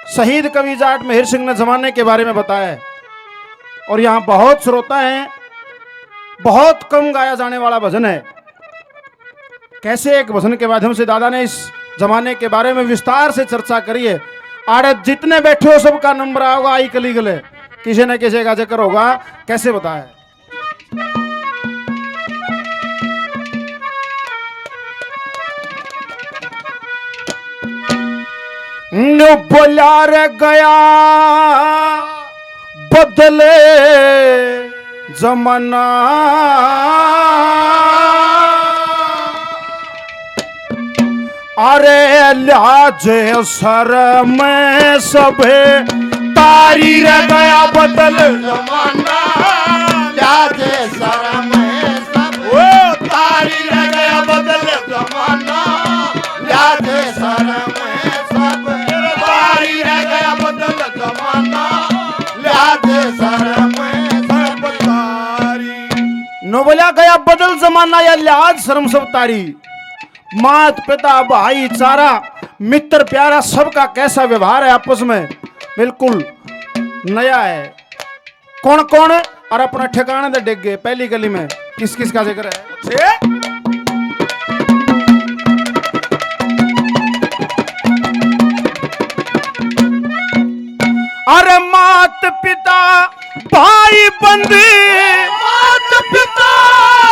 शहीद कवि जाट मेहर सिंह ने जमाने के बारे में बताया है। और यहाँ बहुत श्रोता हैं, बहुत कम गाया जाने वाला भजन है। कैसे एक भजन के माध्यम से दादा ने इस जमाने के बारे में विस्तार से चर्चा करी है। आड़े जितने बैठे हो सबका नंबर होगा, आई कली गले किसी न किसी का जिक्र होगा। कैसे बताया? बोला रे गया बदले जमाना, अरे लाजे सर में सबे तारी रह गया बदल जमाना, लाजे सर में सब वो तारी रह गया बदल जमाना, लाजे सर में सब तारी रह गया बदल जमाना, लाजे सर में सब तारी। नो बोला गया बदल जमाना या लाज शर्म सब तारी। मात पिता भाई चारा मित्र प्यारा सबका कैसा व्यवहार है आपस में, बिल्कुल नया है। कौन कौन और अपना ठिकाने दे डिग गए। पहली गली में किस किस का जिक्र है? अरे मात पिता भाई बंदे, मात पिता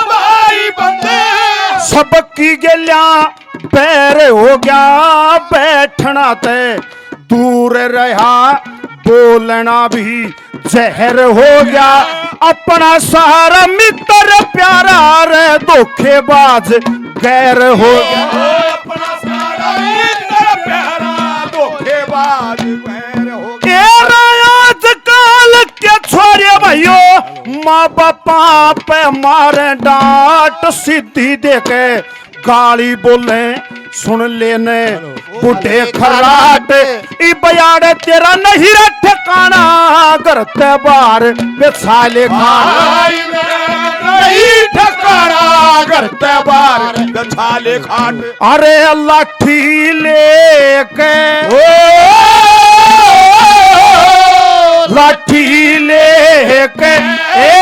भाई बंदे सबकी गलियां पैर हो गया बैठना ते दूर रहा, बोलना भी जहर हो गया। अपना सहारा मित्र प्यारा रे धोखेबाज गैर हो गया। अपना सारा मित्र प्यारा धोखेबाज गैर हो गया। आजकल के छोरे भाइयों माँ बापा पे मारे डांट सीधी देके गाली बोले सुन लेने बुढ़े खराट। ई बयाड़े तेरा नहीं रे ठिकाना, करते बार बेछाले खाना नहीं ठिकाना, करते बार बेछाले खाट। अरे लाठी लेके लाठी लेके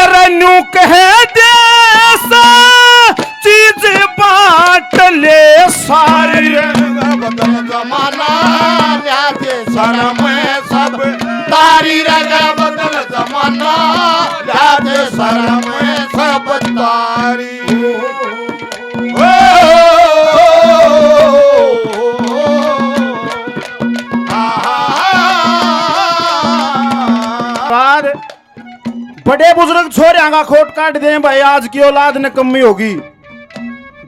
रनू कहे जैसा चीज बांट ले सारी। बदल जमाना, लाजे सर में सब तारी रह गया बदल जमाना, लाजे सर में सब तारी। बड़े बुजुर्ग छोरे आगा खोट काट दे भाई, आज की औलाद ने कमी होगी।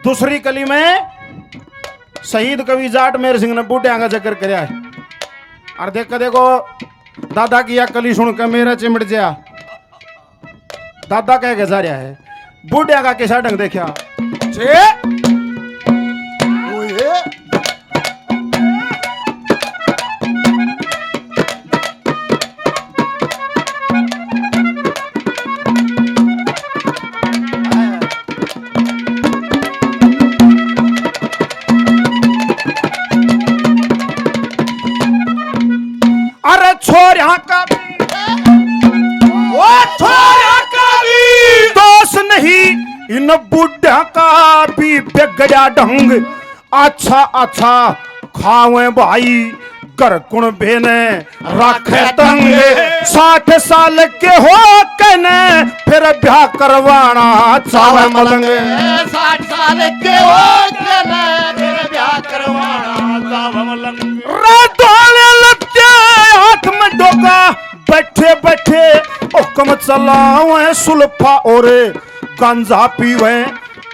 दूसरी कली में शहीद कवि जाट मेहर सिंह ने बूढ़े आगा जिक्र कराया है। और देखो दादा की यह कली सुन के मेरा चिमट गया। दादा कह के जा रहा है बूढ़े आगा कैसा ढंग देखा। अरे छोरा का वो छोरा का भी दोष नहीं, इन बुढ़ा का भी बिगड़ा ढंग। अच्छा अच्छा खावे भाई कर कुण बेने रखे तंग। 60 साल के हो कने फिर ब्याह करवाना चावे मलंग। 60 साल के हो कने फिर ब्याह करवाना चावे मलंग। हाथ में डोका बैठे बैठे हुक्म चलावे सुल्फा और गांजा पीवे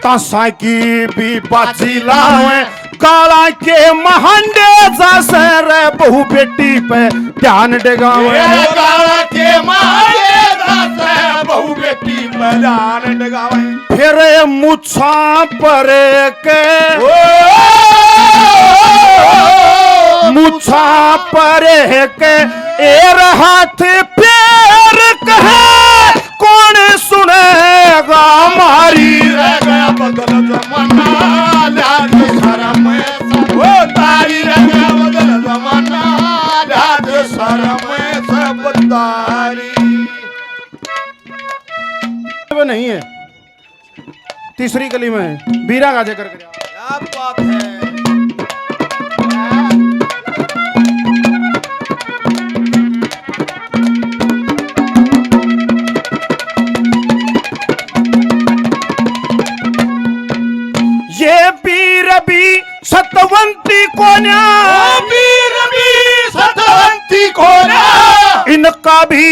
तासा की भी बाजी लावे। काला के महांडे जैसे रे बहु बेटी पे ध्यान डगावे। काला के महांडे जैसे बहु बेटी पे ध्यान डगावे। फिर मुछा पर के मुछा पर के एर हाथ पैर कहे कौन सुनेगा हमारी। रह गया बदल जमाना, लाज शर्म में सब तारी रह गया बदल जमाना, लाज नहीं है, तीसरी कली में बीरा का जिक्र करें। क्या बात है। ये बीर भी सतवंती कोन्या, वीर भी सतवंती कोना, इनका भी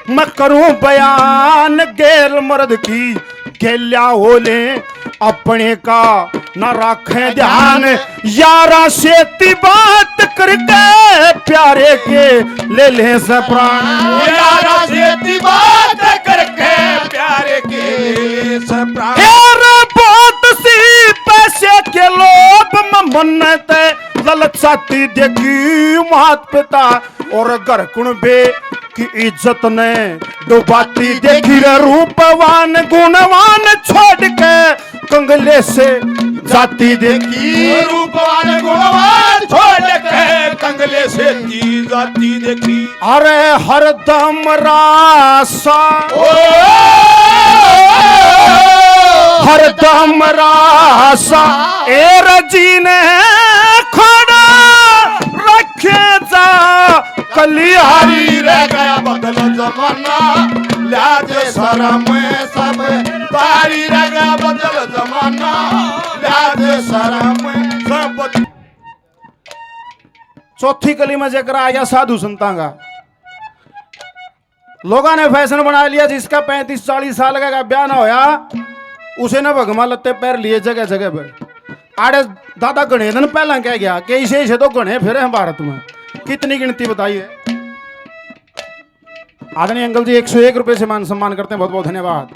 मैं करूं बयान। गैर मर्द की गेल्या होले अपने का न रखें ध्यान। यारा से ती बात करके प्यारे के ले ले से प्राण। यारा से बात करके प्यारे के सब प्राण। यार बहुत सी पैसे के लोभ में मन्नते ललचाती देखी मात पिता और घर कुणबे की इज्जत ने डुबाती देखी रे रूपवान गुणवान छोड़ के कंगले से जाती देखी। रूपवान गुणवान छोड़ के कंगले से की जाती देखी। अरे हरदम रासा, हरदम रासा एर जी ने खड़ा रखे जा कलियारी। रह गया बदल जमाना, लाज शरम सब तारी। रह गया बदल जमाना, लाज शरम सब। चौथी कली में जिक्र आ गया साधु संतां का। लोगों ने फैशन बना लिया जिसका 35-40 साल का ब्याह ना होया उसे ना भगमा लत्ते पैर लिए जगह जगह पर। आड़े दादा गणे दिन पहला कह गया कि इसे तो गणे फिर हैं भारत में। कितनी गिनती बताइए। आदरणीय अंकल जी 101 रुपए से मान सम्मान करते हैं, बहुत बहुत धन्यवाद।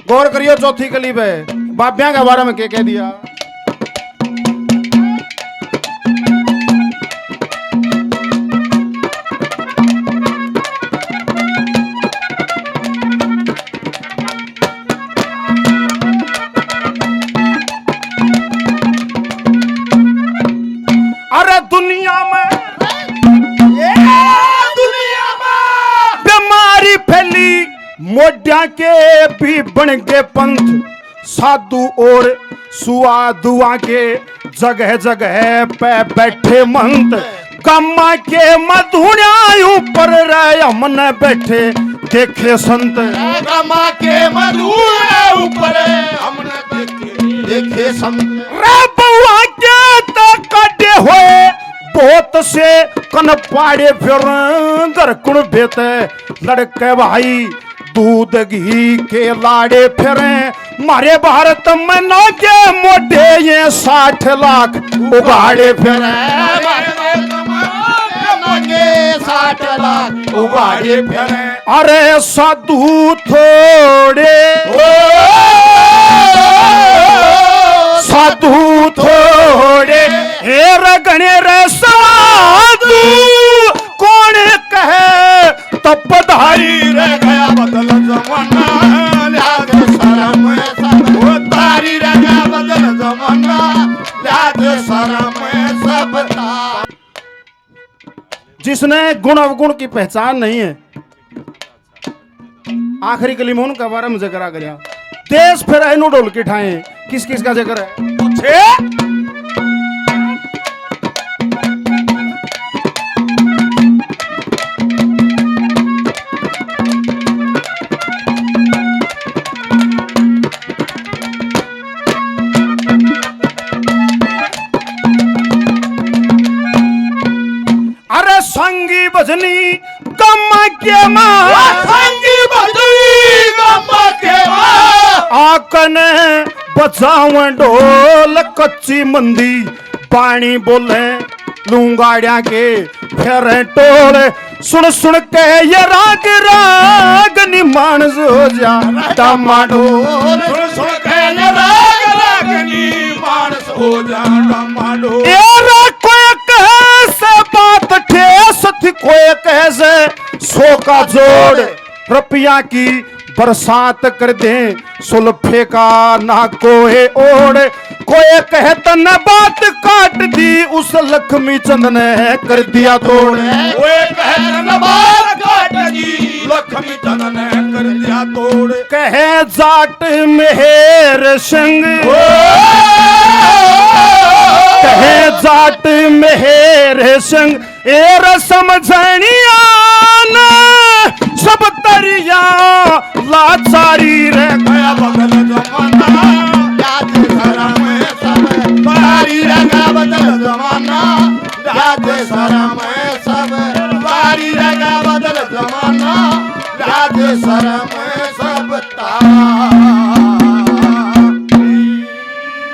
गौर करियो चौथी कली पे बाब्या के बारे में क्या कह दिया। अरे दुनिया में बीमारी फैली, मोड्या के भी बन गए पंथ। साधु और सुआदुआ के जगह जगह पे बैठे मंत। गम्मा के मधुड़ा ऊपर रहे हमने बैठे देखे संत। गमा के मधुरा ऊपर हमने देखे संत। रे बउआ के तक कटे हुए बहुत से कन पाड़े फिर घर कुण बेते लड़के भाई दूध घी के लाड़े फिरे। मारे भारत में न के मोटे ये 60 लाख उगाड़े फिरे। 60 लाख उगाड़े फिरे। अरे साधु थोड़े, साधु थोड़े हेर गणे रे साधु कौन कहे तपधारी। रह गया बदल जमाना, लाज शरम सब तारी। रह गया बदल जमाना, लाज शरम सब तारी। जिसने गुण अवगुण की पहचान नहीं है, आखिरी कली में उनका बारे में जिक्र करा। देश फिर नो ढोल के ठाए किस किस का जिक्र है पूछे। अरे संगी भजनी गम्मा के मां, संगी बजरी गम्मा के मां। आकन बजाव ढोल कच्ची मंदी पानी बोले लूंगाड़िया के फिर टोल। सुन सुन के ये राग रागनी मानस हो जा टमाडोल। सुन सुन के राग रागनी मानस हो जा टमाडोल। कोई कहे से बात ठेस थी, कोई कहे से सो का जोड़। रुपया की बरसात कर दे सुल्फे का ना कोई ओढ़। कोई कहे तन बात काट दी उस लक्ष्मी चंद ने कर दिया तोड़। कोई कहे तन बात काट दी लक्ष्मी चंद ने कर दिया तोड़ कहे जाट मेहर संग कहे जाट मेहर संग एर समझनिया न सब तरिया लाचारी रे गया बदल जमाना याद शरम सब तारी रंगा बदल जमाना याद शरम सब तारी रंगा बदल जमाना याद शरम सब तारी